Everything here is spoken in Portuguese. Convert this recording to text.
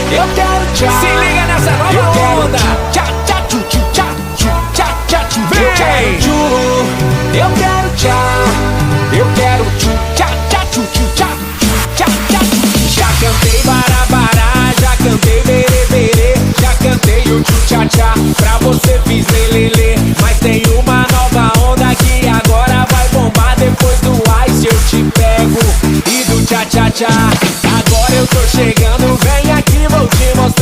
Eu quero tchá. Se liga nessa nova Eu quero onda. tchá, tchá, tchu, tchu, tchá, tchu, tchá, tchá, tchu. Eu Vem. quero tchu. Eu quero tchá. Eu quero tchu, tchá, tchá, tchu, tchu, tchá, tchu, tchá, tchá, tchu. Já cantei barabará, já cantei berê, já cantei o tchu, tchá, tchá. Pra você fiz lelele. Mas tem uma nova onda que agora vai bombar. Depois do ice eu te pego e do tchá, tchá, tchá. Agora eu tô chegando, vem aqui, vou te mostrar.